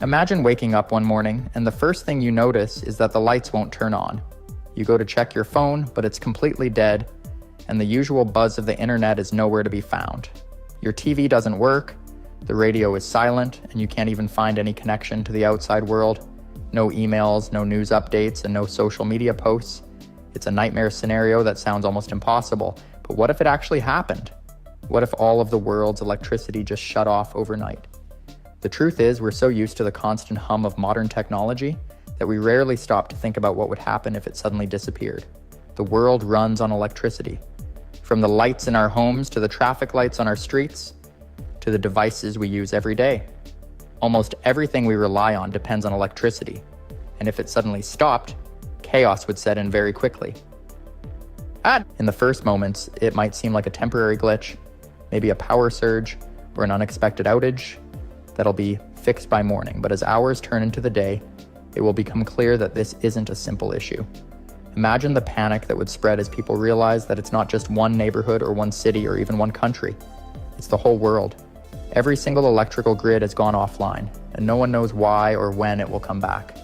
Imagine waking up one morning and the first thing you notice is that the lights won't turn on. You go to check your phone, but it's completely dead, and the usual buzz of the internet is nowhere to be found. Your TV doesn't work, the radio is silent, and you can't even find any connection to the outside world. No emails, no news updates, and no social media posts. It's a nightmare scenario that sounds almost impossible, but what if it actually happened? What if all of the world's electricity just shut off overnight? The truth is, we're so used to the constant hum of modern technology that we rarely stop to think about what would happen if it suddenly disappeared. The world runs on electricity. From the lights in our homes to the traffic lights on our streets, to the devices we use every day. Almost everything we rely on depends on electricity, and if it suddenly stopped, chaos would set in very quickly. In the first moments, it might seem like a temporary glitch, maybe a power surge or an unexpected outage that'll be fixed by morning, but as hours turn into the day, it will become clear that this isn't a simple issue. Imagine the panic that would spread as people realize that it's not just one neighborhood or one city or even one country. It's the whole world. Every single electrical grid has gone offline, and no one knows why or when it will come back.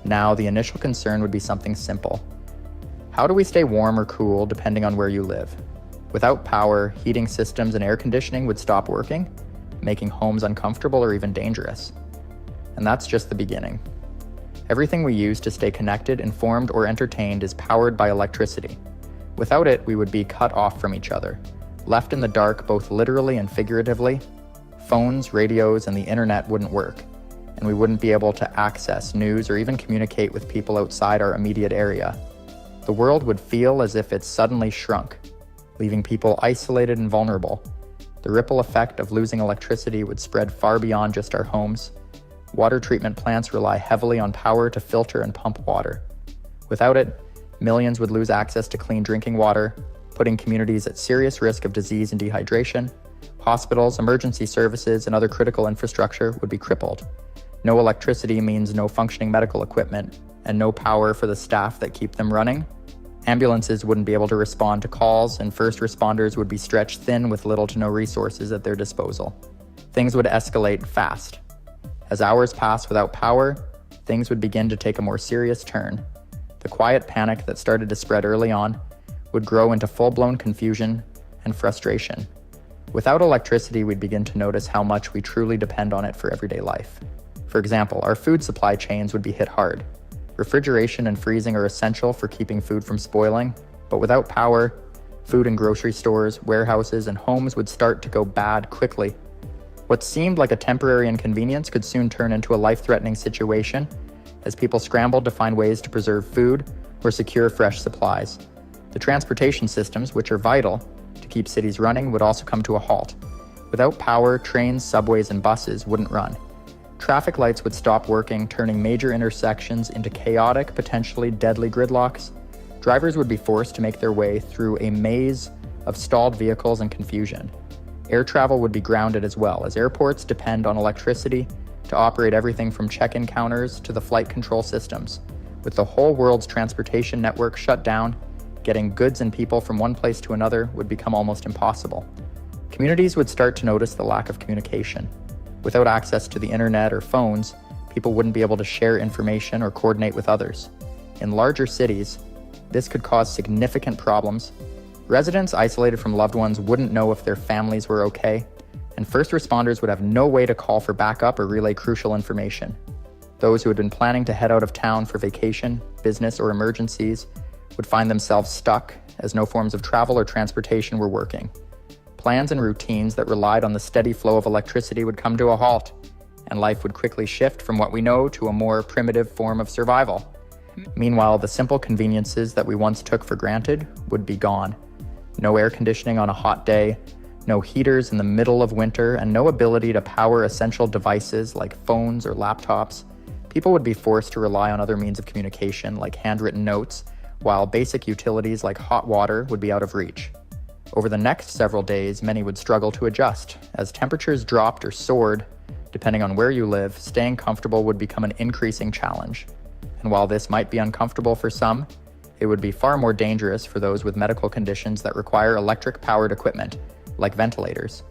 Now, the initial concern would be something simple. How do we stay warm or cool depending on where you live? Without power, heating systems and air conditioning would stop working, making homes uncomfortable or even dangerous. And that's just the beginning. Everything we use to stay connected, informed, or entertained is powered by electricity. Without it, we would be cut off from each other, left in the dark both literally and figuratively. Phones, radios, and the internet wouldn't work, and we wouldn't be able to access news or even communicate with people outside our immediate area. The world would feel as if it suddenly shrunk, leaving people isolated and vulnerable. The ripple effect of losing electricity would spread far beyond just our homes. Water treatment plants rely heavily on power to filter and pump water. Without it, millions would lose access to clean drinking water, putting communities at serious risk of disease and dehydration. Hospitals, emergency services, and other critical infrastructure would be crippled. No electricity means no functioning medical equipment, and no power for the staff that keep them running. Ambulances wouldn't be able to respond to calls, and first responders would be stretched thin with little to no resources at their disposal. Things would escalate fast. As hours pass without power, things would begin to take a more serious turn. The quiet panic that started to spread early on would grow into full-blown confusion and frustration. Without electricity, we'd begin to notice how much we truly depend on it for everyday life. For example, our food supply chains would be hit hard. Refrigeration and freezing are essential for keeping food from spoiling, but without power, food in grocery stores, warehouses, and homes would start to go bad quickly. What seemed like a temporary inconvenience could soon turn into a life-threatening situation as people scrambled to find ways to preserve food or secure fresh supplies. The transportation systems, which are vital to keep cities running, would also come to a halt. Without power, trains, subways, and buses wouldn't run. Traffic lights would stop working, turning major intersections into chaotic, potentially deadly gridlocks. Drivers would be forced to make their way through a maze of stalled vehicles and confusion. Air travel would be grounded as well, as airports depend on electricity to operate everything from check-in counters to the flight control systems. With the whole world's transportation network shut down, getting goods and people from one place to another would become almost impossible. Communities would start to notice the lack of communication. Without access to the internet or phones, people wouldn't be able to share information or coordinate with others. In larger cities, this could cause significant problems. Residents isolated from loved ones wouldn't know if their families were okay, and first responders would have no way to call for backup or relay crucial information. Those who had been planning to head out of town for vacation, business, or emergencies would find themselves stuck as no forms of travel or transportation were working. Plans and routines that relied on the steady flow of electricity would come to a halt, and life would quickly shift from what we know to a more primitive form of survival. Meanwhile, the simple conveniences that we once took for granted would be gone. No air conditioning on a hot day, no heaters in the middle of winter, and no ability to power essential devices like phones or laptops. People would be forced to rely on other means of communication like handwritten notes, while basic utilities like hot water would be out of reach. Over the next several days, many would struggle to adjust. As temperatures dropped or soared, depending on where you live, staying comfortable would become an increasing challenge. And while this might be uncomfortable for some, it would be far more dangerous for those with medical conditions that require electric-powered equipment, like ventilators.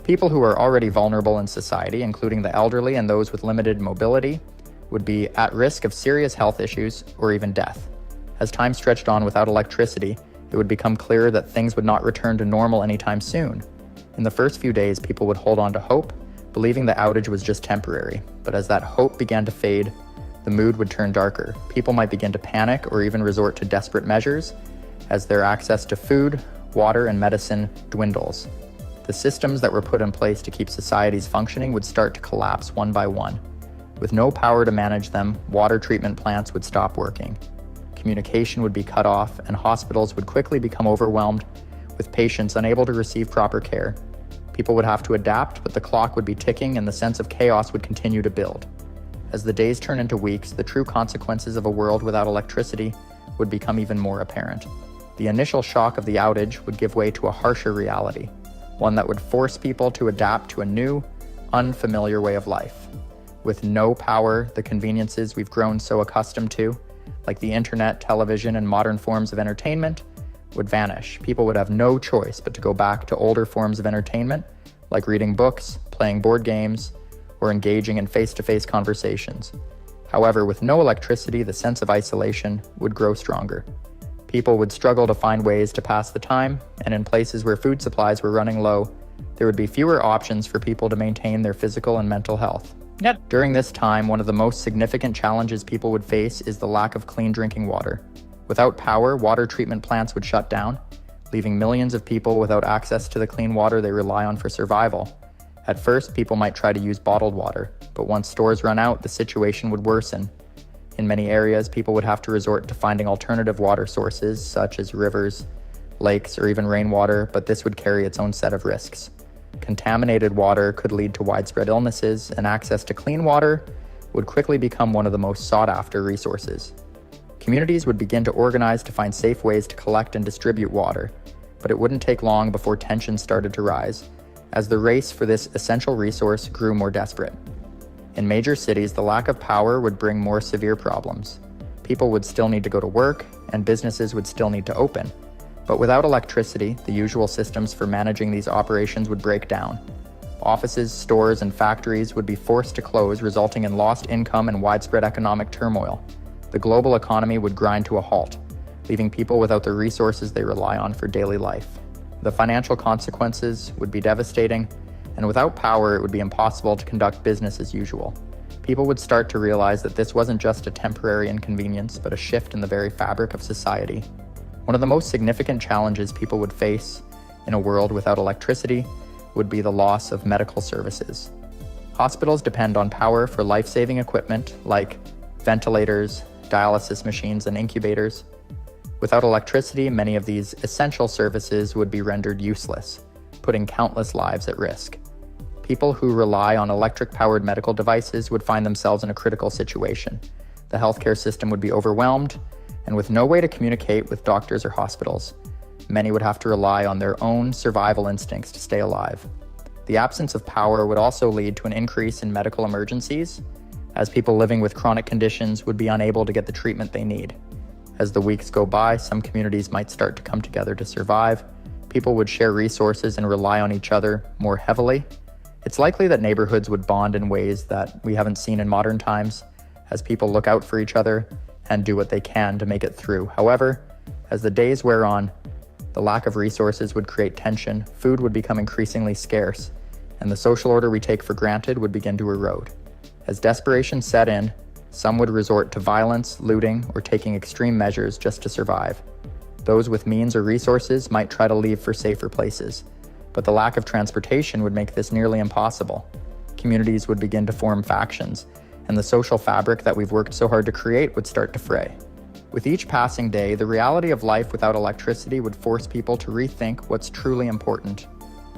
People who are already vulnerable in society, including the elderly and those with limited mobility, would be at risk of serious health issues or even death. As time stretched on without electricity, it would become clear that things would not return to normal anytime soon. In the first few days, people would hold on to hope, believing the outage was just temporary. But as that hope began to fade, the mood would turn darker. People might begin to panic or even resort to desperate measures as their access to food, water, and medicine dwindles. The systems that were put in place to keep societies functioning would start to collapse one by one. With no power to manage them, water treatment plants would stop working. Communication would be cut off, and hospitals would quickly become overwhelmed with patients unable to receive proper care. People would have to adapt, but the clock would be ticking and the sense of chaos would continue to build. As the days turn into weeks, the true consequences of a world without electricity would become even more apparent. The initial shock of the outage would give way to a harsher reality, one that would force people to adapt to a new, unfamiliar way of life. With no power, the conveniences we've grown so accustomed to, like the internet, television, and modern forms of entertainment, would vanish. People would have no choice but to go back to older forms of entertainment, like reading books, playing board games, or engaging in face-to-face conversations. However, with no electricity, the sense of isolation would grow stronger. People would struggle to find ways to pass the time, and in places where food supplies were running low, there would be fewer options for people to maintain their physical and mental health. Yet, during this time, one of the most significant challenges people would face is the lack of clean drinking water. Without power, water treatment plants would shut down, leaving millions of people without access to the clean water they rely on for survival. At first, people might try to use bottled water, but once stores run out, the situation would worsen. In many areas, people would have to resort to finding alternative water sources, such as rivers, lakes, or even rainwater, but this would carry its own set of risks. Contaminated water could lead to widespread illnesses, and access to clean water would quickly become one of the most sought-after resources. Communities would begin to organize to find safe ways to collect and distribute water, but it wouldn't take long before tensions started to rise, as the race for this essential resource grew more desperate. In major cities, the lack of power would bring more severe problems. People would still need to go to work, and businesses would still need to open. But without electricity, the usual systems for managing these operations would break down. Offices, stores, and factories would be forced to close, resulting in lost income and widespread economic turmoil. The global economy would grind to a halt, leaving people without the resources they rely on for daily life. The financial consequences would be devastating, and without power, it would be impossible to conduct business as usual. People would start to realize that this wasn't just a temporary inconvenience, but a shift in the very fabric of society. One of the most significant challenges people would face in a world without electricity would be the loss of medical services. Hospitals depend on power for life-saving equipment like ventilators, dialysis machines, and incubators. Without electricity, many of these essential services would be rendered useless, putting countless lives at risk. People who rely on electric-powered medical devices would find themselves in a critical situation. The healthcare system would be overwhelmed, and with no way to communicate with doctors or hospitals, many would have to rely on their own survival instincts to stay alive. The absence of power would also lead to an increase in medical emergencies, as people living with chronic conditions would be unable to get the treatment they need. As the weeks go by, some communities might start to come together to survive. People would share resources and rely on each other more heavily. It's likely that neighborhoods would bond in ways that we haven't seen in modern times, as people look out for each other and do what they can to make it through. However, as the days wear on, the lack of resources would create tension, food would become increasingly scarce, and the social order we take for granted would begin to erode. As desperation set in, some would resort to violence, looting, or taking extreme measures just to survive. Those with means or resources might try to leave for safer places, but the lack of transportation would make this nearly impossible. Communities would begin to form factions, and the social fabric that we've worked so hard to create would start to fray. With each passing day, the reality of life without electricity would force people to rethink what's truly important.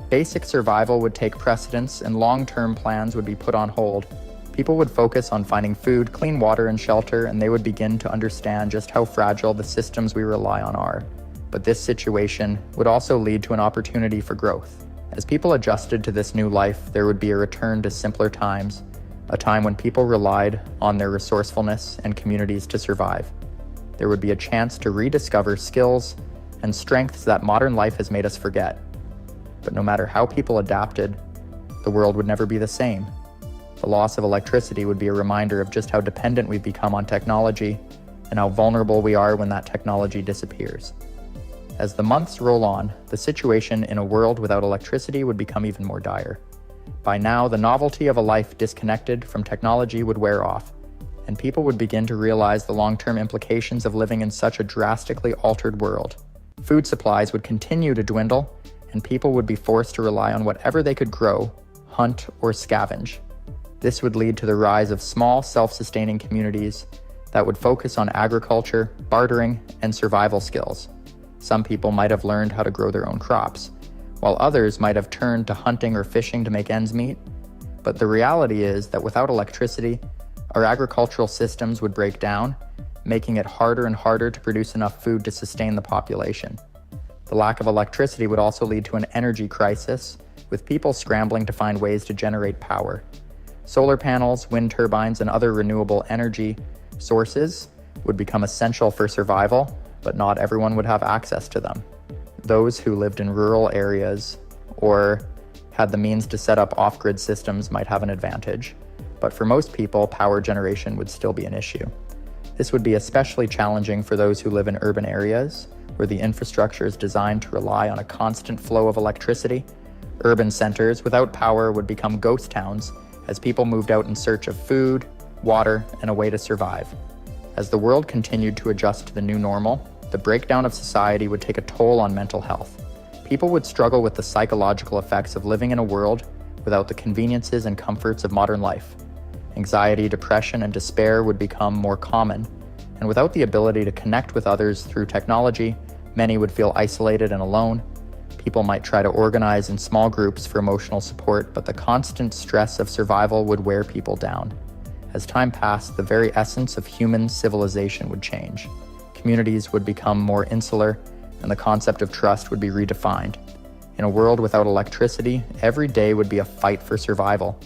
Basic survival would take precedence, and long-term plans would be put on hold. People would focus on finding food, clean water, and shelter, and they would begin to understand just how fragile the systems we rely on are. But this situation would also lead to an opportunity for growth. As people adjusted to this new life, there would be a return to simpler times, a time when people relied on their resourcefulness and communities to survive. There would be a chance to rediscover skills and strengths that modern life has made us forget. But no matter how people adapted, the world would never be the same. The loss of electricity would be a reminder of just how dependent we've become on technology and how vulnerable we are when that technology disappears. As the months roll on, the situation in a world without electricity would become even more dire. By now, the novelty of a life disconnected from technology would wear off, and people would begin to realize the long-term implications of living in such a drastically altered world. Food supplies would continue to dwindle, and people would be forced to rely on whatever they could grow, hunt, or scavenge. This would lead to the rise of small, self-sustaining communities that would focus on agriculture, bartering, and survival skills. Some people might have learned how to grow their own crops, while others might have turned to hunting or fishing to make ends meet. But the reality is that without electricity, our agricultural systems would break down, making it harder and harder to produce enough food to sustain the population. The lack of electricity would also lead to an energy crisis, with people scrambling to find ways to generate power. Solar panels, wind turbines, and other renewable energy sources would become essential for survival, but not everyone would have access to them. Those who lived in rural areas or had the means to set up off-grid systems might have an advantage, but for most people, power generation would still be an issue. This would be especially challenging for those who live in urban areas, where the infrastructure is designed to rely on a constant flow of electricity. Urban centers without power would become ghost towns as people moved out in search of food, water, and a way to survive. As the world continued to adjust to the new normal, the breakdown of society would take a toll on mental health. People would struggle with the psychological effects of living in a world without the conveniences and comforts of modern life. Anxiety, depression, and despair would become more common, and without the ability to connect with others through technology, many would feel isolated and alone. People might try to organize in small groups for emotional support, but the constant stress of survival would wear people down. As time passed, the very essence of human civilization would change. Communities would become more insular, and the concept of trust would be redefined. In a world without electricity, every day would be a fight for survival,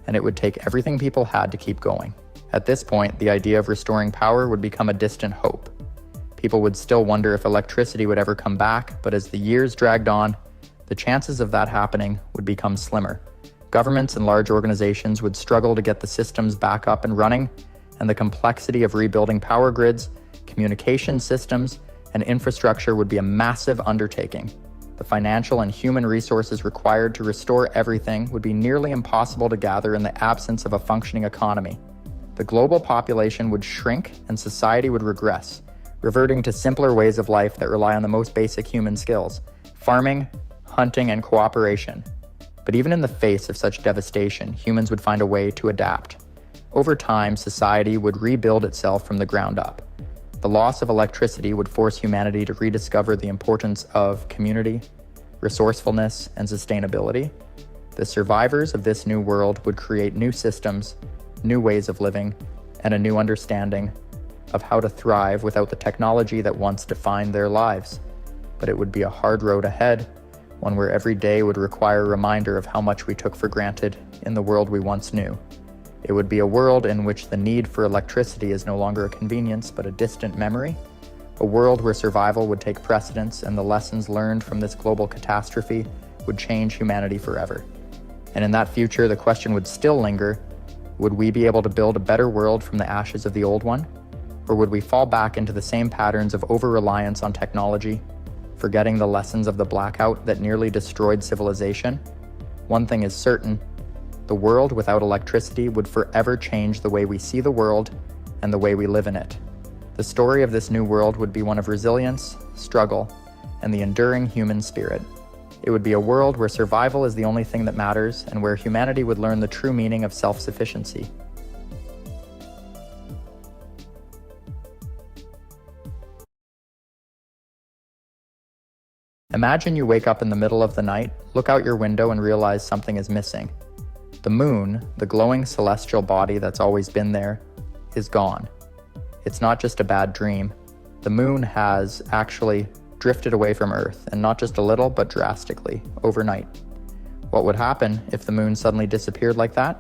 and it would take everything people had to keep going. At this point, the idea of restoring power would become a distant hope. People would still wonder if electricity would ever come back, but as the years dragged on, the chances of that happening would become slimmer. Governments and large organizations would struggle to get the systems back up and running, and the complexity of rebuilding power grids, communication systems, and infrastructure would be a massive undertaking. The financial and human resources required to restore everything would be nearly impossible to gather in the absence of a functioning economy. The global population would shrink and society would regress, reverting to simpler ways of life that rely on the most basic human skills: farming, hunting, and cooperation. But even in the face of such devastation, humans would find a way to adapt. Over time, society would rebuild itself from the ground up. The loss of electricity would force humanity to rediscover the importance of community, resourcefulness, and sustainability. The survivors of this new world would create new systems, new ways of living, and a new understanding of how to thrive without the technology that once defined their lives. But it would be a hard road ahead, one where every day would require a reminder of how much we took for granted in the world we once knew. It would be a world in which the need for electricity is no longer a convenience but a distant memory, a world where survival would take precedence and the lessons learned from this global catastrophe would change humanity forever. And in that future, the question would still linger: would we be able to build a better world from the ashes of the old one? Or would we fall back into the same patterns of over-reliance on technology, forgetting the lessons of the blackout that nearly destroyed civilization? One thing is certain: the world without electricity would forever change the way we see the world and the way we live in it. The story of this new world would be one of resilience, struggle, and the enduring human spirit. It would be a world where survival is the only thing that matters and where humanity would learn the true meaning of self-sufficiency. Imagine you wake up in the middle of the night, look out your window, and realize something is missing. The moon, the glowing celestial body that's always been there, is gone. It's not just a bad dream. The moon has actually drifted away from Earth, and not just a little, but drastically, overnight. What would happen if the moon suddenly disappeared like that?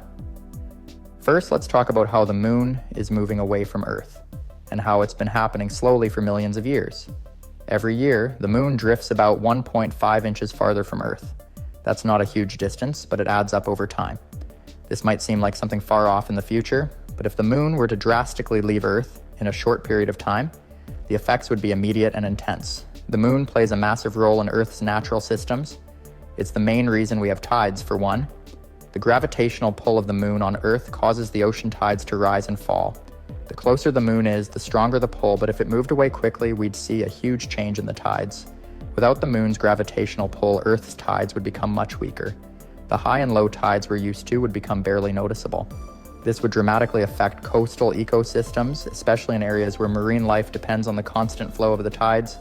First, let's talk about how the moon is moving away from Earth, and how it's been happening slowly for millions of years. Every year, the moon drifts about 1.5 inches farther from Earth. That's not a huge distance, but it adds up over time. This might seem like something far off in the future, but if the moon were to drastically leave Earth in a short period of time, the effects would be immediate and intense. The moon plays a massive role in Earth's natural systems. It's the main reason we have tides, for one. The gravitational pull of the moon on Earth causes the ocean tides to rise and fall. The closer the moon is, the stronger the pull, but if it moved away quickly, we'd see a huge change in the tides. Without the moon's gravitational pull, Earth's tides would become much weaker. The high and low tides we're used to would become barely noticeable. This would dramatically affect coastal ecosystems, especially in areas where marine life depends on the constant flow of the tides.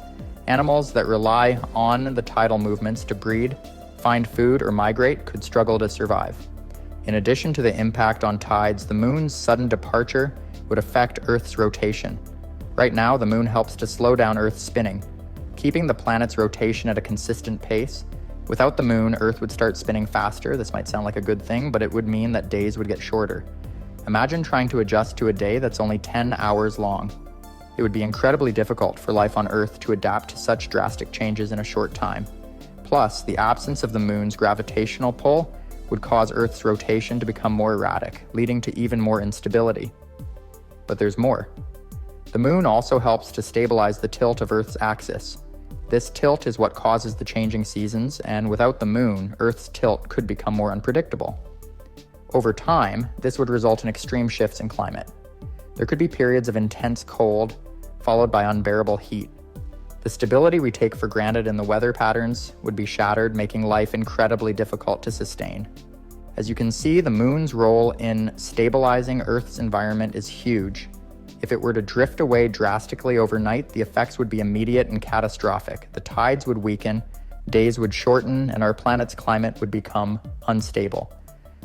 Animals that rely on the tidal movements to breed, find food, or migrate could struggle to survive. In addition to the impact on tides, the moon's sudden departure would affect Earth's rotation. Right now, the moon helps to slow down Earth's spinning, keeping the planet's rotation at a consistent pace. Without the moon, Earth would start spinning faster. This might sound like a good thing, but it would mean that days would get shorter. Imagine trying to adjust to a day that's only 10 hours long. It would be incredibly difficult for life on Earth to adapt to such drastic changes in a short time. Plus, the absence of the moon's gravitational pull would cause Earth's rotation to become more erratic, leading to even more instability. But there's more. The moon also helps to stabilize the tilt of Earth's axis. This tilt is what causes the changing seasons, and without the moon, Earth's tilt could become more unpredictable. Over time, this would result in extreme shifts in climate. There could be periods of intense cold, followed by unbearable heat. The stability we take for granted in the weather patterns would be shattered, making life incredibly difficult to sustain. As you can see, the moon's role in stabilizing Earth's environment is huge. If it were to drift away drastically overnight, the effects would be immediate and catastrophic. The tides would weaken, days would shorten, and our planet's climate would become unstable.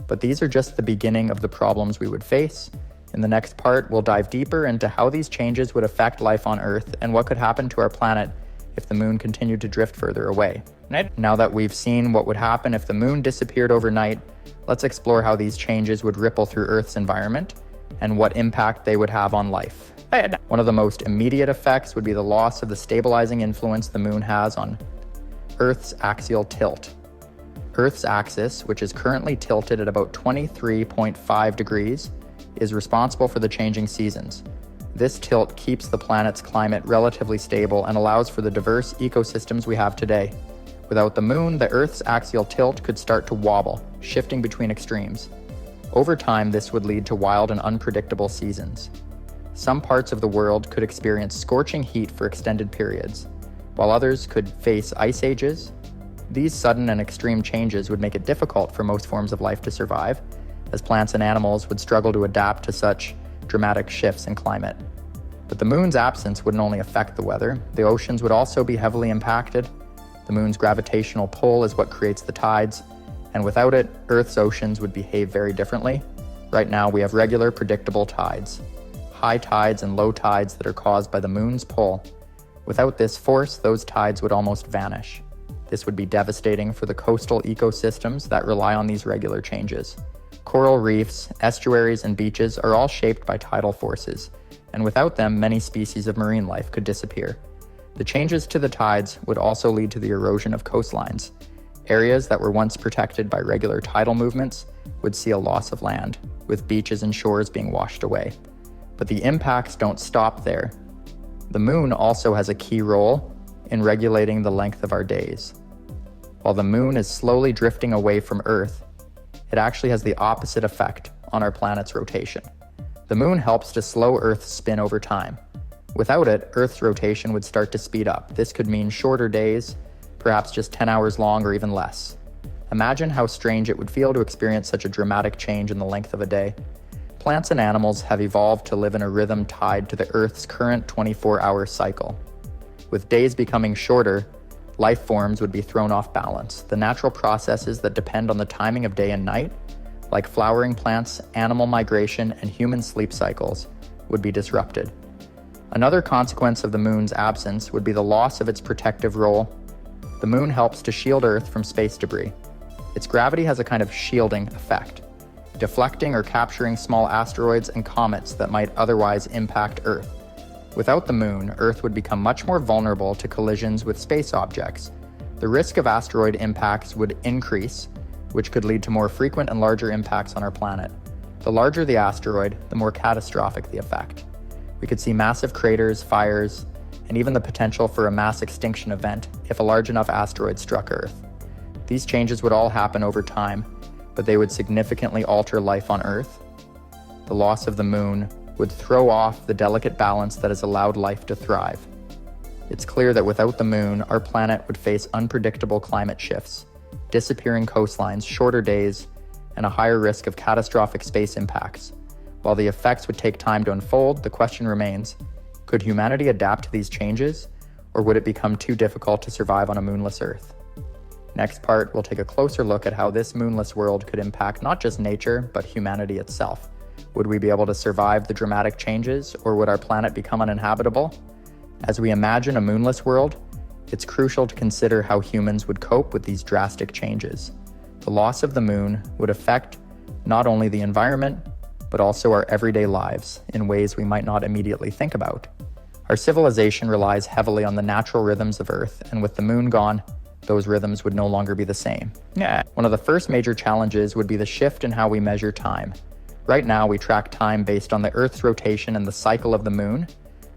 But these are just the beginning of the problems we would face. In the next part, we'll dive deeper into how these changes would affect life on Earth and what could happen to our planet if the moon continued to drift further away. Now that we've seen what would happen if the moon disappeared overnight, let's explore how these changes would ripple through Earth's environment and what impact they would have on life. One of the most immediate effects would be the loss of the stabilizing influence the moon has on Earth's axial tilt. Earth's axis, which is currently tilted at about 23.5 degrees, is responsible for the changing seasons. This tilt keeps the planet's climate relatively stable and allows for the diverse ecosystems we have today. Without the moon, the Earth's axial tilt could start to wobble, shifting between extremes. Over time, this would lead to wild and unpredictable seasons. Some parts of the world could experience scorching heat for extended periods, while others could face ice ages. These sudden and extreme changes would make it difficult for most forms of life to survive, as plants and animals would struggle to adapt to such dramatic shifts in climate. But the moon's absence wouldn't only affect the weather, the oceans would also be heavily impacted. The moon's gravitational pull is what creates the tides, and without it, Earth's oceans would behave very differently. Right now, we have regular, predictable tides, high tides and low tides that are caused by the moon's pull. Without this force, those tides would almost vanish. This would be devastating for the coastal ecosystems that rely on these regular changes. Coral reefs, estuaries, and beaches are all shaped by tidal forces, and without them, many species of marine life could disappear. The changes to the tides would also lead to the erosion of coastlines. Areas that were once protected by regular tidal movements would see a loss of land, with beaches and shores being washed away. But the impacts don't stop there. The moon also has a key role in regulating the length of our days. While the moon is slowly drifting away from Earth, it actually has the opposite effect on our planet's rotation. The moon helps to slow Earth's spin over time. Without it, Earth's rotation would start to speed up. This could mean shorter days, perhaps just 10 hours long or even less. Imagine how strange it would feel to experience such a dramatic change in the length of a day. Plants and animals have evolved to live in a rhythm tied to the Earth's current 24-hour cycle. With days becoming shorter, life forms would be thrown off balance. The natural processes that depend on the timing of day and night, like flowering plants, animal migration, and human sleep cycles, would be disrupted. Another consequence of the moon's absence would be the loss of its protective role. The moon helps to shield Earth from space debris. Its gravity has a kind of shielding effect, deflecting or capturing small asteroids and comets that might otherwise impact Earth. Without the moon, Earth would become much more vulnerable to collisions with space objects. The risk of asteroid impacts would increase, which could lead to more frequent and larger impacts on our planet. The larger the asteroid, the more catastrophic the effect. We could see massive craters, fires, and even the potential for a mass extinction event if a large enough asteroid struck Earth. These changes would all happen over time, but they would significantly alter life on Earth. The loss of the moon would throw off the delicate balance that has allowed life to thrive. It's clear that without the moon, our planet would face unpredictable climate shifts, disappearing coastlines, shorter days, and a higher risk of catastrophic space impacts. While the effects would take time to unfold, the question remains, could humanity adapt to these changes, or would it become too difficult to survive on a moonless Earth? Next part, we'll take a closer look at how this moonless world could impact not just nature, but humanity itself. Would we be able to survive the dramatic changes, or would our planet become uninhabitable? As we imagine a moonless world, it's crucial to consider how humans would cope with these drastic changes. The loss of the moon would affect not only the environment, but also our everyday lives in ways we might not immediately think about. Our civilization relies heavily on the natural rhythms of Earth, and with the moon gone, those rhythms would no longer be the same. One of the first major challenges would be the shift in how we measure time. Right now, we track time based on the Earth's rotation and the cycle of the moon.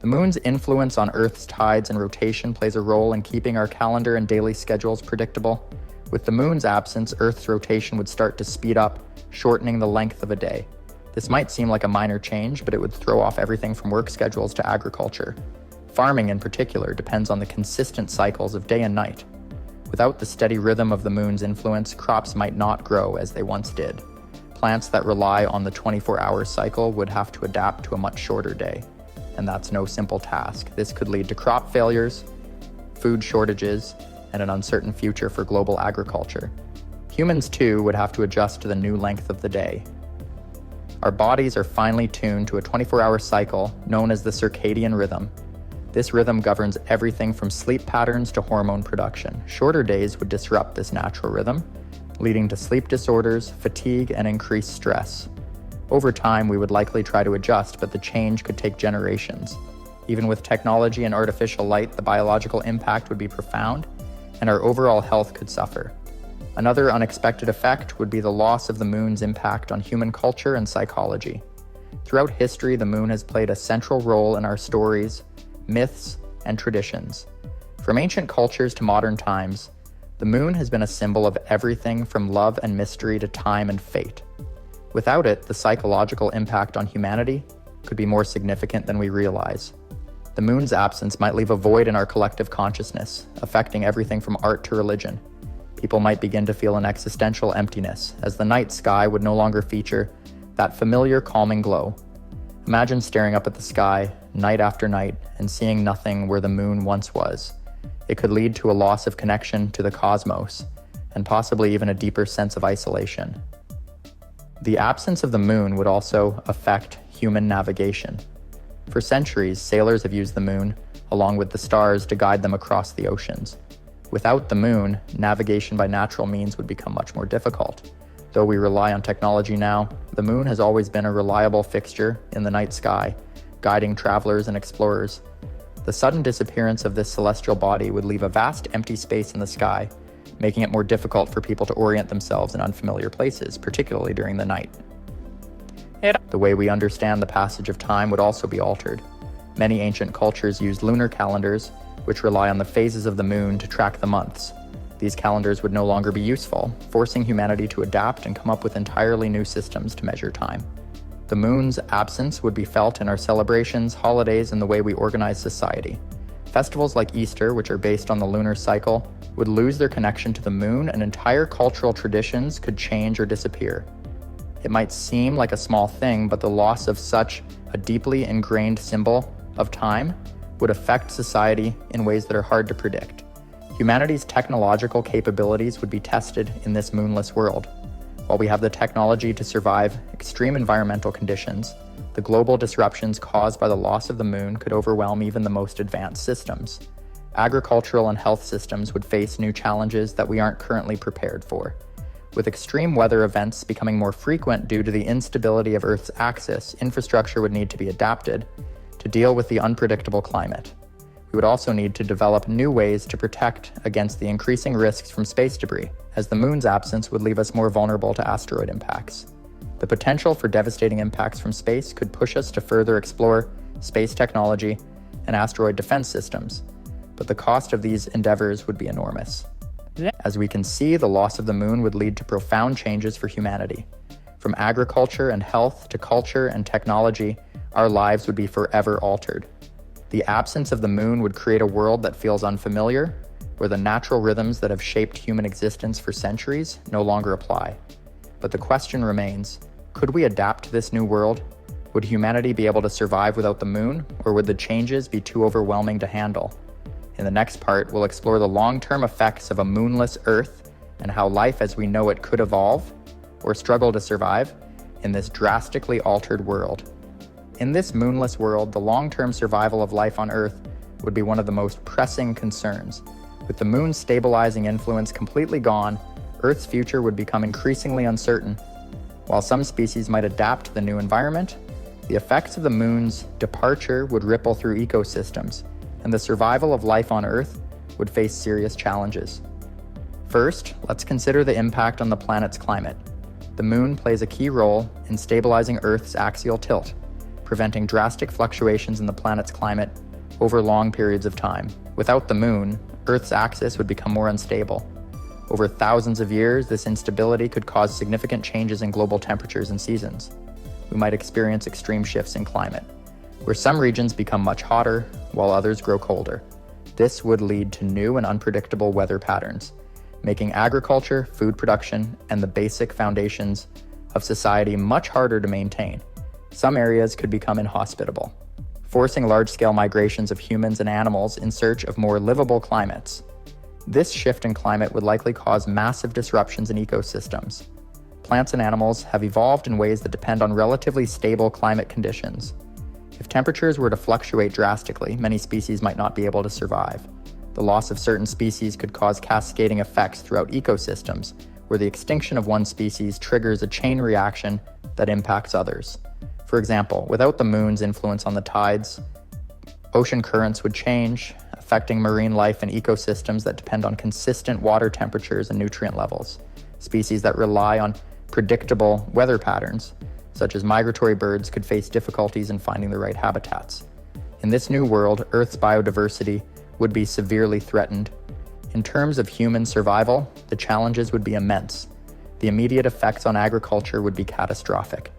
The moon's influence on Earth's tides and rotation plays a role in keeping our calendar and daily schedules predictable. With the moon's absence, Earth's rotation would start to speed up, shortening the length of a day. This might seem like a minor change, but it would throw off everything from work schedules to agriculture. Farming, in particular, depends on the consistent cycles of day and night. Without the steady rhythm of the moon's influence, crops might not grow as they once did. Plants that rely on the 24-hour cycle would have to adapt to a much shorter day, and that's no simple task. This could lead to crop failures, food shortages, and an uncertain future for global agriculture. Humans, too, would have to adjust to the new length of the day. Our bodies are finely tuned to a 24-hour cycle known as the circadian rhythm. This rhythm governs everything from sleep patterns to hormone production. Shorter days would disrupt this natural rhythm, leading to sleep disorders, fatigue, and increased stress. Over time, we would likely try to adjust, but the change could take generations. Even with technology and artificial light, the biological impact would be profound, and our overall health could suffer. Another unexpected effect would be the loss of the moon's impact on human culture and psychology. Throughout history, the moon has played a central role in our stories, myths, and traditions. From ancient cultures to modern times, the moon has been a symbol of everything from love and mystery to time and fate. Without it, the psychological impact on humanity could be more significant than we realize. The moon's absence might leave a void in our collective consciousness, affecting everything from art to religion. People might begin to feel an existential emptiness, as the night sky would no longer feature that familiar calming glow. Imagine staring up at the sky, night after night, and seeing nothing where the moon once was. It could lead to a loss of connection to the cosmos, and possibly even a deeper sense of isolation. The absence of the moon would also affect human navigation. For centuries, sailors have used the moon, along with the stars, to guide them across the oceans. Without the moon, navigation by natural means would become much more difficult. Though we rely on technology now, the moon has always been a reliable fixture in the night sky, guiding travelers and explorers. The sudden disappearance of this celestial body would leave a vast empty space in the sky, making it more difficult for people to orient themselves in unfamiliar places, particularly during the night. The way we understand the passage of time would also be altered. Many ancient cultures used lunar calendars, which rely on the phases of the moon to track the months. These calendars would no longer be useful, forcing humanity to adapt and come up with entirely new systems to measure time. The moon's absence would be felt in our celebrations, holidays, and the way we organize society. Festivals like Easter, which are based on the lunar cycle, would lose their connection to the moon, and entire cultural traditions could change or disappear. It might seem like a small thing, but the loss of such a deeply ingrained symbol of time would affect society in ways that are hard to predict. Humanity's technological capabilities would be tested in this moonless world. While we have the technology to survive extreme environmental conditions, the global disruptions caused by the loss of the moon could overwhelm even the most advanced systems. Agricultural and health systems would face new challenges that we aren't currently prepared for. With extreme weather events becoming more frequent due to the instability of Earth's axis, infrastructure would need to be adapted to deal with the unpredictable climate. We would also need to develop new ways to protect against the increasing risks from space debris, as the moon's absence would leave us more vulnerable to asteroid impacts. The potential for devastating impacts from space could push us to further explore space technology and asteroid defense systems, but the cost of these endeavors would be enormous. As we can see, the loss of the moon would lead to profound changes for humanity. From agriculture and health to culture and technology, our lives would be forever altered. The absence of the moon would create a world that feels unfamiliar, where the natural rhythms that have shaped human existence for centuries no longer apply. But the question remains, could we adapt to this new world? Would humanity be able to survive without the moon, or would the changes be too overwhelming to handle? In the next part, we'll explore the long-term effects of a moonless Earth and how life as we know it could evolve, or struggle to survive, in this drastically altered world. In this moonless world, the long-term survival of life on Earth would be one of the most pressing concerns. With the moon's stabilizing influence completely gone, Earth's future would become increasingly uncertain. While some species might adapt to the new environment, the effects of the moon's departure would ripple through ecosystems, and the survival of life on Earth would face serious challenges. First, let's consider the impact on the planet's climate. The moon plays a key role in stabilizing Earth's axial tilt, preventing drastic fluctuations in the planet's climate over long periods of time. Without the moon, Earth's axis would become more unstable. Over thousands of years, this instability could cause significant changes in global temperatures and seasons. We might experience extreme shifts in climate, where some regions become much hotter while others grow colder. This would lead to new and unpredictable weather patterns, making agriculture, food production, and the basic foundations of society much harder to maintain. Some areas could become inhospitable, forcing large-scale migrations of humans and animals in search of more livable climates. This shift in climate would likely cause massive disruptions in ecosystems. Plants and animals have evolved in ways that depend on relatively stable climate conditions. If temperatures were to fluctuate drastically, many species might not be able to survive. The loss of certain species could cause cascading effects throughout ecosystems, where the extinction of one species triggers a chain reaction that impacts others. For example, without the moon's influence on the tides, ocean currents would change, affecting marine life and ecosystems that depend on consistent water temperatures and nutrient levels. Species that rely on predictable weather patterns, such as migratory birds, could face difficulties in finding the right habitats. In this new world, Earth's biodiversity would be severely threatened. In terms of human survival, the challenges would be immense. The immediate effects on agriculture would be catastrophic.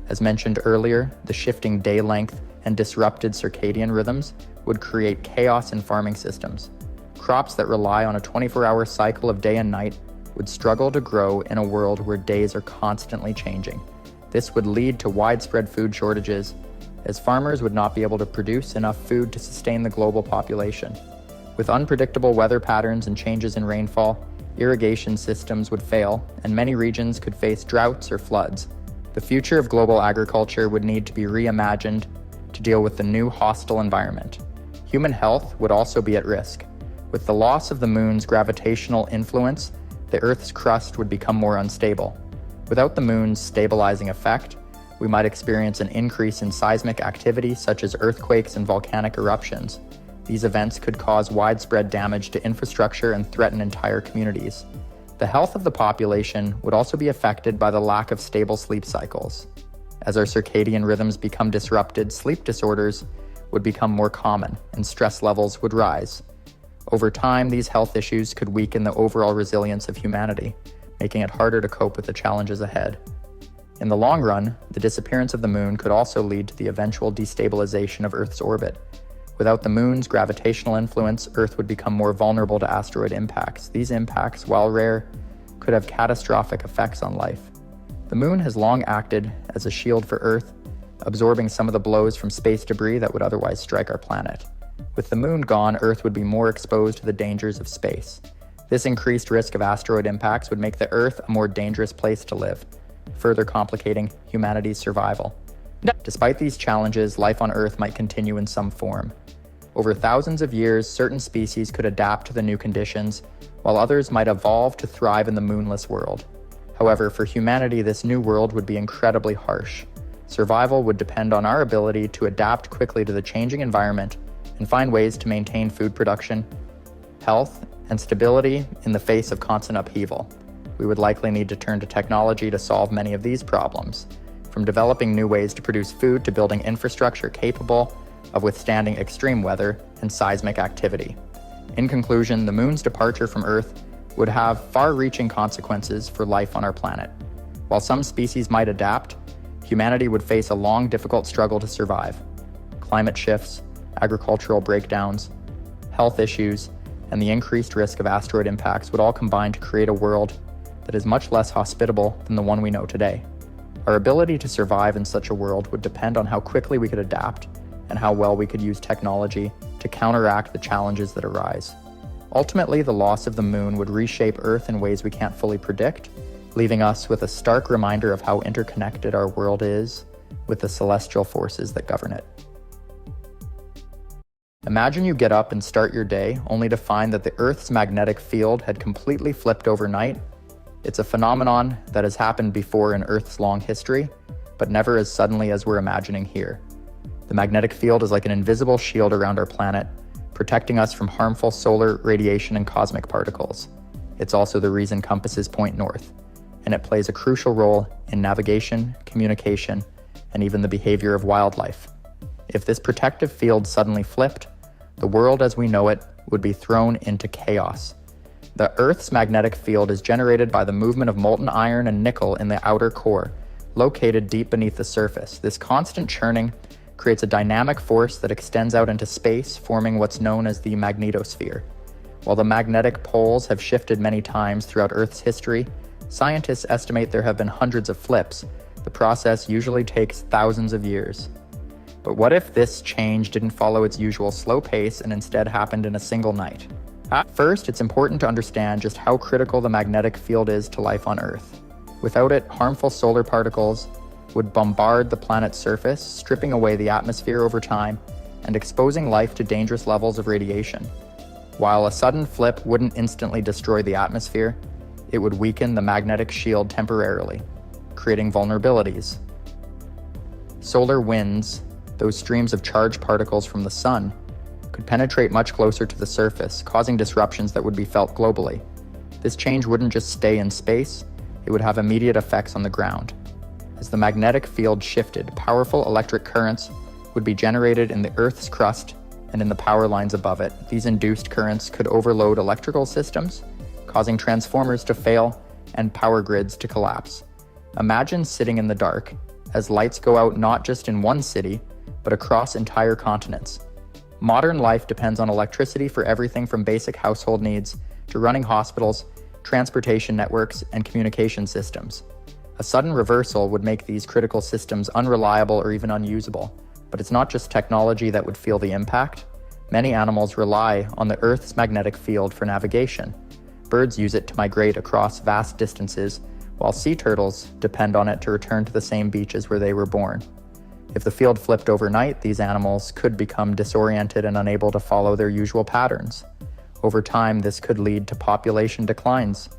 As mentioned earlier, the shifting day length and disrupted circadian rhythms would create chaos in farming systems. Crops that rely on a 24-hour cycle of day and night would struggle to grow in a world where days are constantly changing. This would lead to widespread food shortages, as farmers would not be able to produce enough food to sustain the global population. With unpredictable weather patterns and changes in rainfall, irrigation systems would fail, and many regions could face droughts or floods. The future of global agriculture would need to be reimagined to deal with the new hostile environment. Human health would also be at risk. With the loss of the moon's gravitational influence, the Earth's crust would become more unstable. Without the moon's stabilizing effect, we might experience an increase in seismic activity such as earthquakes and volcanic eruptions. These events could cause widespread damage to infrastructure and threaten entire communities. The health of the population would also be affected by the lack of stable sleep cycles. As our circadian rhythms become disrupted, sleep disorders would become more common and stress levels would rise. Over time, these health issues could weaken the overall resilience of humanity, making it harder to cope with the challenges ahead. In the long run, the disappearance of the moon could also lead to the eventual destabilization of Earth's orbit. Without the moon's gravitational influence, Earth would become more vulnerable to asteroid impacts. These impacts, while rare, could have catastrophic effects on life. The moon has long acted as a shield for Earth, absorbing some of the blows from space debris that would otherwise strike our planet. With the moon gone, Earth would be more exposed to the dangers of space. This increased risk of asteroid impacts would make the Earth a more dangerous place to live, further complicating humanity's survival. Despite these challenges, life on Earth might continue in some form. Over thousands of years, certain species could adapt to the new conditions, while others might evolve to thrive in the moonless world. However, for humanity, this new world would be incredibly harsh. Survival would depend on our ability to adapt quickly to the changing environment and find ways to maintain food production, health, and stability in the face of constant upheaval. We would likely need to turn to technology to solve many of these problems, from developing new ways to produce food to building infrastructure capable of withstanding extreme weather and seismic activity. In conclusion, the moon's departure from Earth would have far-reaching consequences for life on our planet. While some species might adapt, humanity would face a long, difficult struggle to survive. Climate shifts, agricultural breakdowns, health issues, and the increased risk of asteroid impacts would all combine to create a world that is much less hospitable than the one we know today. Our ability to survive in such a world would depend on how quickly we could adapt and how well we could use technology to counteract the challenges that arise. Ultimately, the loss of the moon would reshape Earth in ways we can't fully predict, leaving us with a stark reminder of how interconnected our world is with the celestial forces that govern it. Imagine you get up and start your day only to find that the Earth's magnetic field had completely flipped overnight. It's a phenomenon that has happened before in Earth's long history, but never as suddenly as we're imagining here. The magnetic field is like an invisible shield around our planet, protecting us from harmful solar radiation and cosmic particles. It's also the reason compasses point north, and it plays a crucial role in navigation, communication, and even the behavior of wildlife. If this protective field suddenly flipped, the world as we know it would be thrown into chaos. The Earth's magnetic field is generated by the movement of molten iron and nickel in the outer core, located deep beneath the surface. This constant churning creates a dynamic force that extends out into space, forming what's known as the magnetosphere. While the magnetic poles have shifted many times throughout Earth's history, scientists estimate there have been hundreds of flips. The process usually takes thousands of years. But what if this change didn't follow its usual slow pace and instead happened in a single night? At first, it's important to understand just how critical the magnetic field is to life on Earth. Without it, harmful solar particles would bombard the planet's surface, stripping away the atmosphere over time and exposing life to dangerous levels of radiation. While a sudden flip wouldn't instantly destroy the atmosphere, it would weaken the magnetic shield temporarily, creating vulnerabilities. Solar winds, those streams of charged particles from the sun, could penetrate much closer to the surface, causing disruptions that would be felt globally. This change wouldn't just stay in space, it would have immediate effects on the ground. As the magnetic field shifted, powerful electric currents would be generated in the Earth's crust and in the power lines above it. These induced currents could overload electrical systems, causing transformers to fail and power grids to collapse. Imagine sitting in the dark as lights go out not just in one city, but across entire continents. Modern life depends on electricity for everything from basic household needs to running hospitals, transportation networks, and communication systems. A sudden reversal would make these critical systems unreliable or even unusable. But it's not just technology that would feel the impact. Many animals rely on the Earth's magnetic field for navigation. Birds use it to migrate across vast distances, while sea turtles depend on it to return to the same beaches where they were born. If the field flipped overnight, these animals could become disoriented and unable to follow their usual patterns. Over time, this could lead to population declines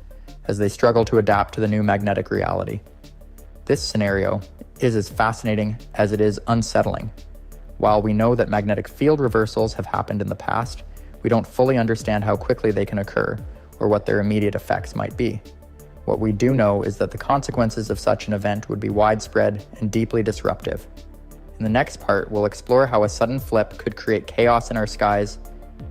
as they struggle to adapt to the new magnetic reality. This scenario is as fascinating as it is unsettling. While we know that magnetic field reversals have happened in the past, we don't fully understand how quickly they can occur or what their immediate effects might be. What we do know is that the consequences of such an event would be widespread and deeply disruptive. In the next part, we'll explore how a sudden flip could create chaos in our skies,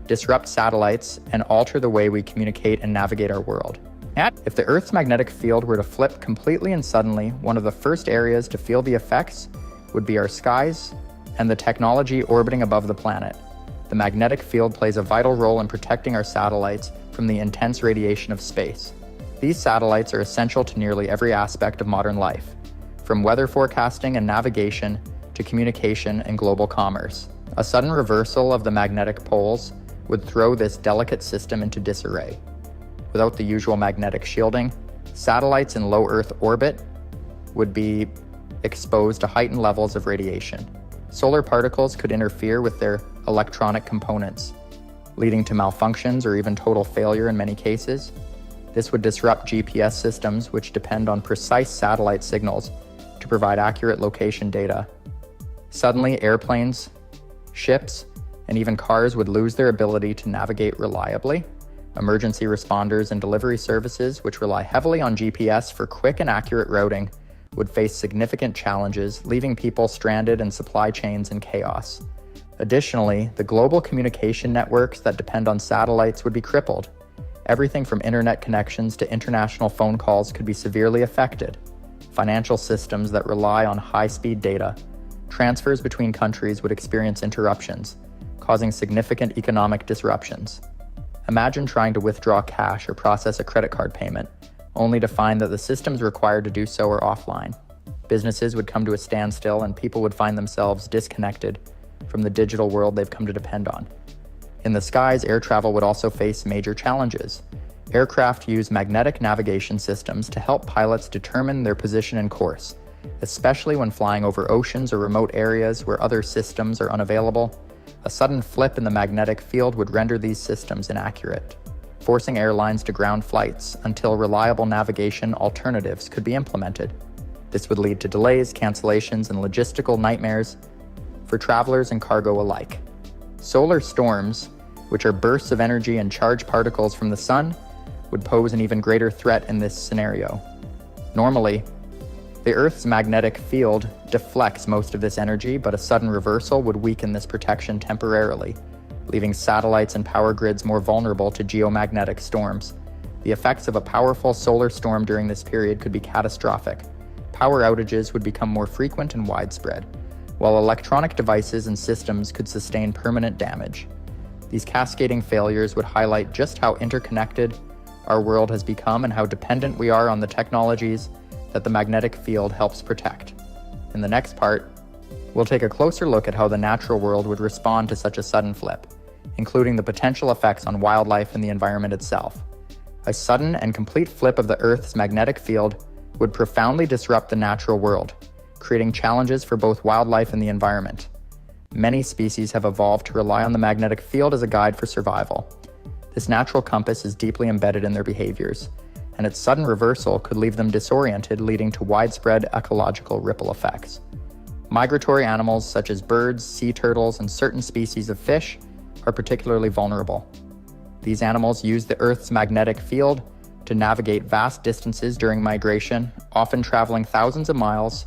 disrupt satellites, and alter the way we communicate and navigate our world. If the Earth's magnetic field were to flip completely and suddenly, one of the first areas to feel the effects would be our skies and the technology orbiting above the planet. The magnetic field plays a vital role in protecting our satellites from the intense radiation of space. These satellites are essential to nearly every aspect of modern life, from weather forecasting and navigation to communication and global commerce. A sudden reversal of the magnetic poles would throw this delicate system into disarray. Without the usual magnetic shielding, satellites in low Earth orbit would be exposed to heightened levels of radiation. Solar particles could interfere with their electronic components, leading to malfunctions or even total failure in many cases. This would disrupt GPS systems, which depend on precise satellite signals to provide accurate location data. Suddenly, airplanes, ships, and even cars would lose their ability to navigate reliably. Emergency responders and delivery services, which rely heavily on GPS for quick and accurate routing, would face significant challenges, leaving people stranded and supply chains in chaos. Additionally, the global communication networks that depend on satellites would be crippled. Everything from internet connections to international phone calls could be severely affected. Financial systems that rely on high-speed data, transfers between countries would experience interruptions, causing significant economic disruptions. Imagine trying to withdraw cash or process a credit card payment, only to find that the systems required to do so are offline. Businesses would come to a standstill and people would find themselves disconnected from the digital world they've come to depend on. In the skies, air travel would also face major challenges. Aircraft use magnetic navigation systems to help pilots determine their position and course, especially when flying over oceans or remote areas where other systems are unavailable. A sudden flip in the magnetic field would render these systems inaccurate, forcing airlines to ground flights until reliable navigation alternatives could be implemented. This would lead to delays, cancellations, and logistical nightmares for travelers and cargo alike. Solar storms, which are bursts of energy and charged particles from the sun, would pose an even greater threat in this scenario. Normally, the Earth's magnetic field deflects most of this energy, but a sudden reversal would weaken this protection temporarily, leaving satellites and power grids more vulnerable to geomagnetic storms. The effects of a powerful solar storm during this period could be catastrophic. Power outages would become more frequent and widespread, while electronic devices and systems could sustain permanent damage. These cascading failures would highlight just how interconnected our world has become and how dependent we are on the technologies that the magnetic field helps protect. In the next part, we'll take a closer look at how the natural world would respond to such a sudden flip, including the potential effects on wildlife and the environment itself. A sudden and complete flip of the Earth's magnetic field would profoundly disrupt the natural world, creating challenges for both wildlife and the environment. Many species have evolved to rely on the magnetic field as a guide for survival. This natural compass is deeply embedded in their behaviors, and its sudden reversal could leave them disoriented, leading to widespread ecological ripple effects. Migratory animals such as birds, sea turtles, and certain species of fish are particularly vulnerable. These animals use the Earth's magnetic field to navigate vast distances during migration, often traveling thousands of miles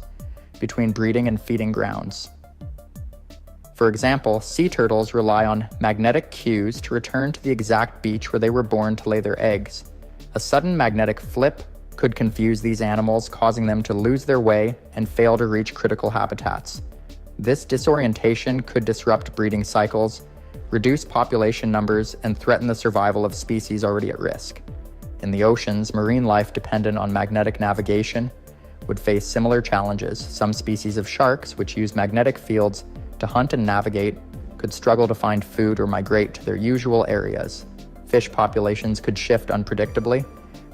between breeding and feeding grounds. For example, sea turtles rely on magnetic cues to return to the exact beach where they were born to lay their eggs. A sudden magnetic flip could confuse these animals, causing them to lose their way and fail to reach critical habitats. This disorientation could disrupt breeding cycles, reduce population numbers, and threaten the survival of species already at risk. In the oceans, marine life dependent on magnetic navigation would face similar challenges. Some species of sharks, which use magnetic fields to hunt and navigate, could struggle to find food or migrate to their usual areas. Fish populations could shift unpredictably,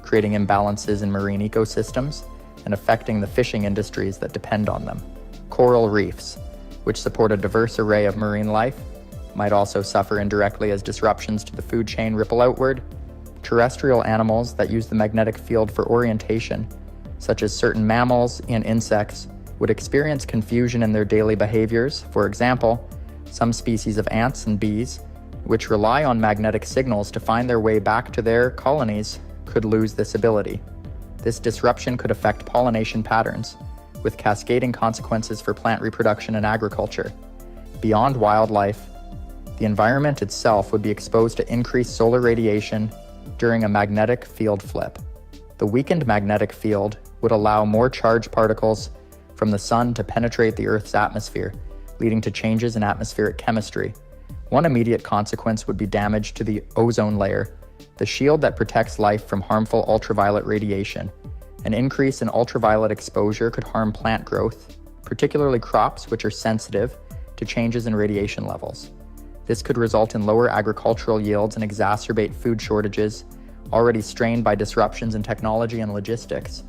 creating imbalances in marine ecosystems and affecting the fishing industries that depend on them. Coral reefs, which support a diverse array of marine life, might also suffer indirectly as disruptions to the food chain ripple outward. Terrestrial animals that use the magnetic field for orientation, such as certain mammals and insects, would experience confusion in their daily behaviors. For example, some species of ants and bees, which rely on magnetic signals to find their way back to their colonies, could lose this ability. This disruption could affect pollination patterns, with cascading consequences for plant reproduction and agriculture. Beyond wildlife, the environment itself would be exposed to increased solar radiation during a magnetic field flip. The weakened magnetic field would allow more charged particles from the sun to penetrate the Earth's atmosphere, leading to changes in atmospheric chemistry. One immediate consequence would be damage to the ozone layer, the shield that protects life from harmful ultraviolet radiation. An increase in ultraviolet exposure could harm plant growth, particularly crops which are sensitive to changes in radiation levels. This could result in lower agricultural yields and exacerbate food shortages, already strained by disruptions in technology and logistics.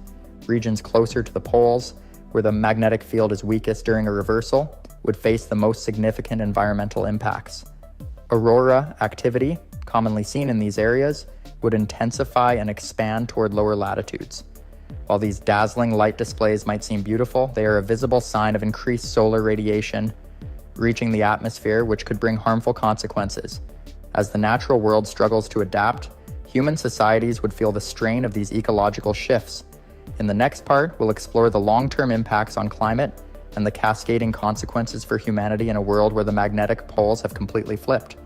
Regions closer to the poles, where the magnetic field is weakest during a reversal, would face the most significant environmental impacts. Aurora activity, commonly seen in these areas, would intensify and expand toward lower latitudes. While these dazzling light displays might seem beautiful, they are a visible sign of increased solar radiation reaching the atmosphere, which could bring harmful consequences. As the natural world struggles to adapt, human societies would feel the strain of these ecological shifts. In the next part, we'll explore the long-term impacts on climate and the cascading consequences for humanity in a world where the magnetic poles have completely flipped.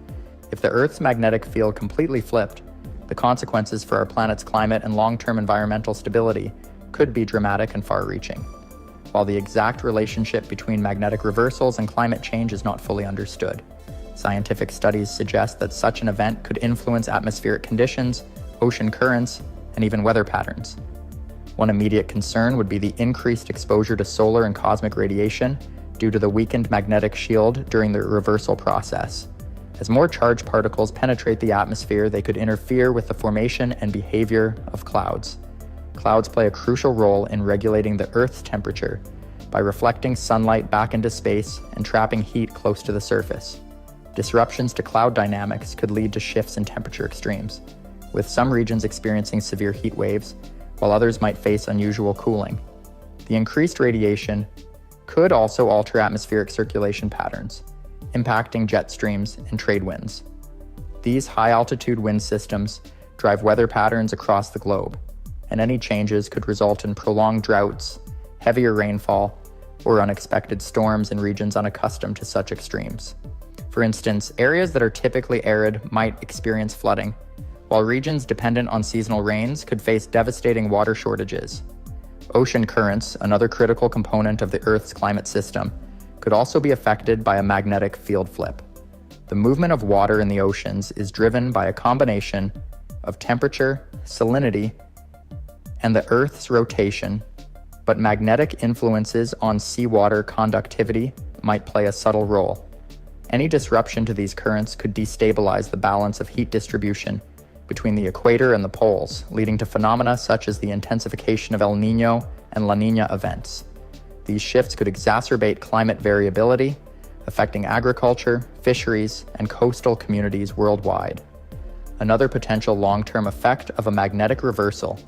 If the Earth's magnetic field completely flipped, the consequences for our planet's climate and long-term environmental stability could be dramatic and far-reaching. While the exact relationship between magnetic reversals and climate change is not fully understood, scientific studies suggest that such an event could influence atmospheric conditions, ocean currents, and even weather patterns. One immediate concern would be the increased exposure to solar and cosmic radiation due to the weakened magnetic shield during the reversal process. As more charged particles penetrate the atmosphere, they could interfere with the formation and behavior of clouds. Clouds play a crucial role in regulating the Earth's temperature by reflecting sunlight back into space and trapping heat close to the surface. Disruptions to cloud dynamics could lead to shifts in temperature extremes, with some regions experiencing severe heat waves, while others might face unusual cooling. The increased radiation could also alter atmospheric circulation patterns, impacting jet streams and trade winds. These high-altitude wind systems drive weather patterns across the globe, and any changes could result in prolonged droughts, heavier rainfall, or unexpected storms in regions unaccustomed to such extremes. For instance, areas that are typically arid might experience flooding, while regions dependent on seasonal rains could face devastating water shortages. Ocean currents, another critical component of the Earth's climate system, could also be affected by a magnetic field flip. The movement of water in the oceans is driven by a combination of temperature, salinity, and the Earth's rotation, but magnetic influences on seawater conductivity might play a subtle role. Any disruption to these currents could destabilize the balance of heat distribution between the equator and the poles, leading to phenomena such as the intensification of El Niño and La Niña events. These shifts could exacerbate climate variability, affecting agriculture, fisheries, and coastal communities worldwide. Another potential long-term effect of a magnetic reversal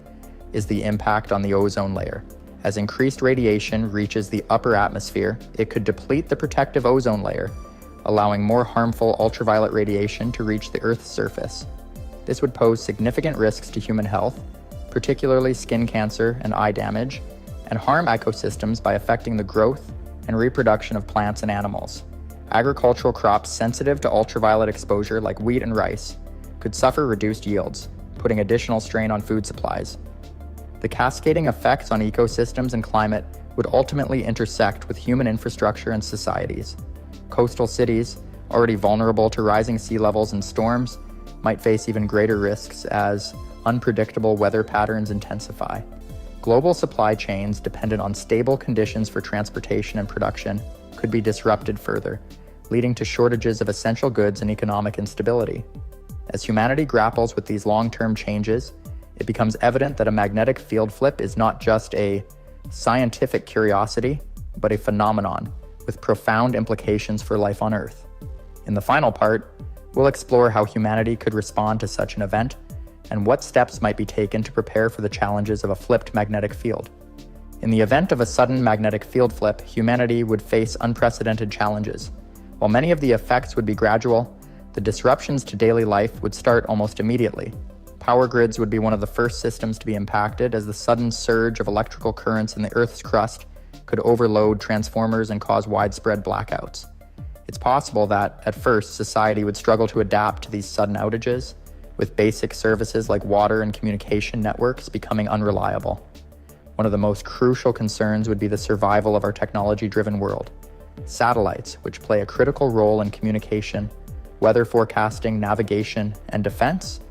is the impact on the ozone layer. As increased radiation reaches the upper atmosphere, it could deplete the protective ozone layer, allowing more harmful ultraviolet radiation to reach the Earth's surface. This would pose significant risks to human health, particularly skin cancer and eye damage, and harm ecosystems by affecting the growth and reproduction of plants and animals. Agricultural crops sensitive to ultraviolet exposure, like wheat and rice, could suffer reduced yields, putting additional strain on food supplies. The cascading effects on ecosystems and climate would ultimately intersect with human infrastructure and societies. Coastal cities, already vulnerable to rising sea levels and storms, might face even greater risks as unpredictable weather patterns intensify. Global supply chains dependent on stable conditions for transportation and production could be disrupted further, leading to shortages of essential goods and economic instability. As humanity grapples with these long-term changes, it becomes evident that a magnetic field flip is not just a scientific curiosity, but a phenomenon with profound implications for life on Earth. In the final part, we'll explore how humanity could respond to such an event and what steps might be taken to prepare for the challenges of a flipped magnetic field. In the event of a sudden magnetic field flip, humanity would face unprecedented challenges. While many of the effects would be gradual, the disruptions to daily life would start almost immediately. Power grids would be one of the first systems to be impacted, as the sudden surge of electrical currents in the Earth's crust could overload transformers and cause widespread blackouts. It's possible that, at first, society would struggle to adapt to these sudden outages, with basic services like water and communication networks becoming unreliable. One of the most crucial concerns would be the survival of our technology-driven world. Satellites, which play a critical role in communication, weather forecasting, navigation, and defense,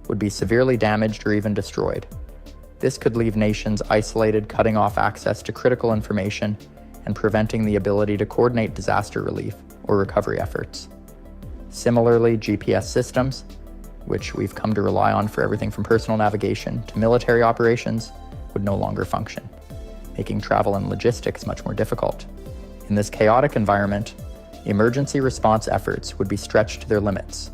would be severely damaged or even destroyed. This could leave nations isolated, cutting off access to critical information and preventing the ability to coordinate disaster relief or recovery efforts. Similarly, GPS systems, which we've come to rely on for everything from personal navigation to military operations, would no longer function, making travel and logistics much more difficult. In this chaotic environment, emergency response efforts would be stretched to their limits.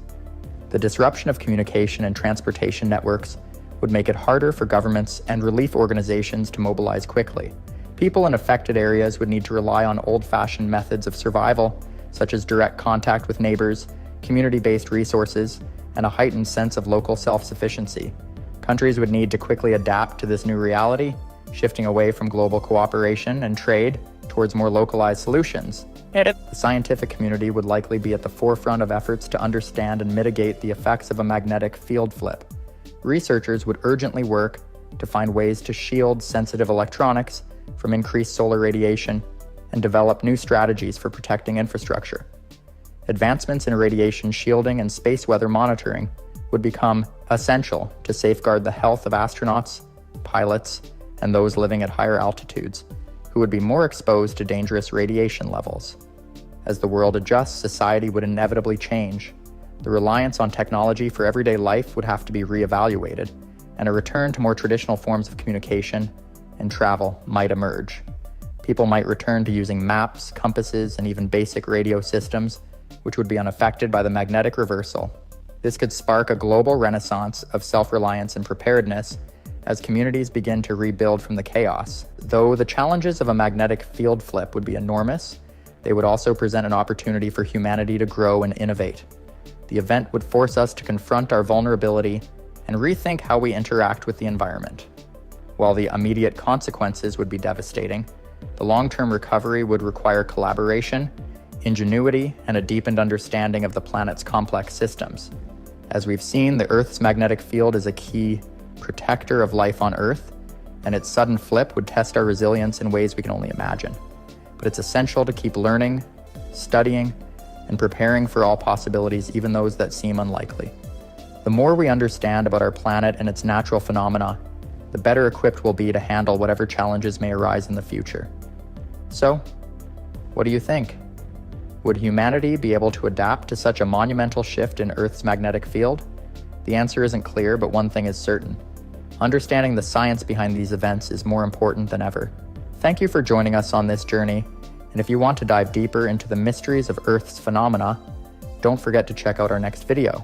The disruption of communication and transportation networks would make it harder for governments and relief organizations to mobilize quickly. People in affected areas would need to rely on old-fashioned methods of survival, such as direct contact with neighbors, community-based resources, and a heightened sense of local self-sufficiency. Countries would need to quickly adapt to this new reality, shifting away from global cooperation and trade towards more localized solutions. The scientific community would likely be at the forefront of efforts to understand and mitigate the effects of a magnetic field flip. Researchers would urgently work to find ways to shield sensitive electronics from increased solar radiation and develop new strategies for protecting infrastructure. Advancements in radiation shielding and space weather monitoring would become essential to safeguard the health of astronauts, pilots, and those living at higher altitudes, who would be more exposed to dangerous radiation levels. As the world adjusts, society would inevitably change. The reliance on technology for everyday life would have to be reevaluated, and a return to more traditional forms of communication and travel might emerge. People might return to using maps, compasses, and even basic radio systems, which would be unaffected by the magnetic reversal. This could spark a global renaissance of self-reliance and preparedness as communities begin to rebuild from the chaos. Though the challenges of a magnetic field flip would be enormous, they would also present an opportunity for humanity to grow and innovate. The event would force us to confront our vulnerability and rethink how we interact with the environment. While the immediate consequences would be devastating, the long-term recovery would require collaboration, ingenuity, and a deepened understanding of the planet's complex systems. As we've seen, the Earth's magnetic field is a key protector of life on Earth, and its sudden flip would test our resilience in ways we can only imagine. But it's essential to keep learning, studying, and preparing for all possibilities, even those that seem unlikely. The more we understand about our planet and its natural phenomena, the better equipped we'll be to handle whatever challenges may arise in the future. So, what do you think? Would humanity be able to adapt to such a monumental shift in Earth's magnetic field? The answer isn't clear, but one thing is certain. Understanding the science behind these events is more important than ever. Thank you for joining us on this journey, and if you want to dive deeper into the mysteries of Earth's phenomena, don't forget to check out our next video.